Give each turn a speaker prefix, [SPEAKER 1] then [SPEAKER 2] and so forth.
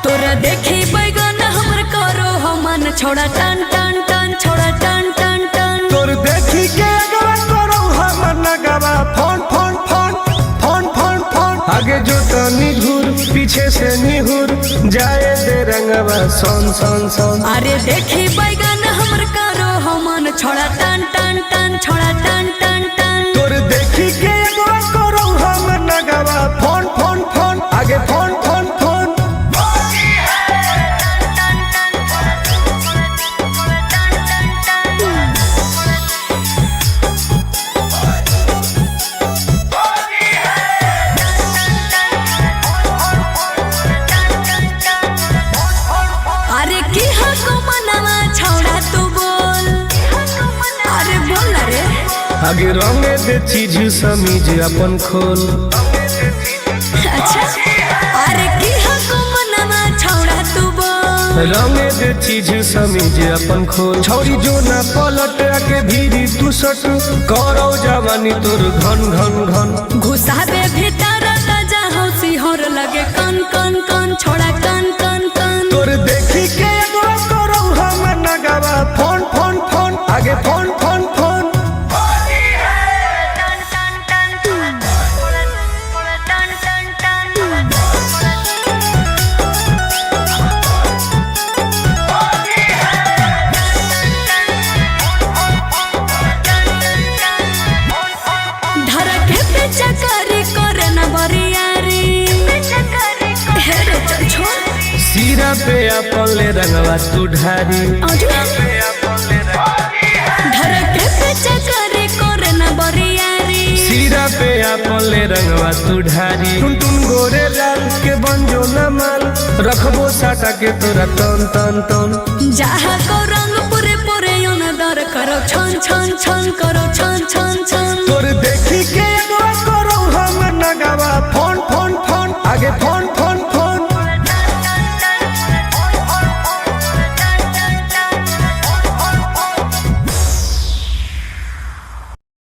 [SPEAKER 1] तोरा देखी बैगन हमर करो मन छोड़ा टन टन टन छोड़ा टन टन टन
[SPEAKER 2] तोर देखी के अगवा करो हमर नगवा phone phone phone phone phone phone आगे जो तनी घूर पीछे से निहुर जाए दे रंगवा सोन सोन सोन।
[SPEAKER 1] अरे देखी बैगन हमर करो मन छोड़ा टन टन टन छोड़ा टन टन टन
[SPEAKER 2] तोर देखी के अगवा करो हमर नगवा फोन फोन फोन आगे फोन फोन फोन।
[SPEAKER 1] अरे की हको मनवा छोड़ा तू बोल अरे बोल ना रे
[SPEAKER 2] आगे रंगे दे चीज समीज अपन खोल।
[SPEAKER 1] अच्छा अरे की हको मनवा छोड़ा तू बोल
[SPEAKER 2] रंगे दे चीज समीज अपन खोल। छौरी जो ना पलट आके भीरी तू सट करो जवानी तोर घन घन घन
[SPEAKER 1] घुसाबे भीतर ताजा हौसी होर लगे कन कन कन छोड़ा कन कन कन
[SPEAKER 2] तोर देखी के एगो करो हमर नगवा फोन फोन फोन आगे फोन फोन फोन।
[SPEAKER 1] धरके पे चकरी करे न बरियारी हे रे चल छोड़
[SPEAKER 2] सीरा पे अपन ले रंगवा तू ढारी
[SPEAKER 1] धरके पे चकरी करे न बरियारी
[SPEAKER 2] सीरा पे अपन ले रंगवा तू ढारी टुन टुन गोरे लाल के बंजो न माल रखबो साटा के तोरा तन तन तन
[SPEAKER 1] जहा को रंग पूरे पूरे योन दर करो छन छन छन करो छन छन छन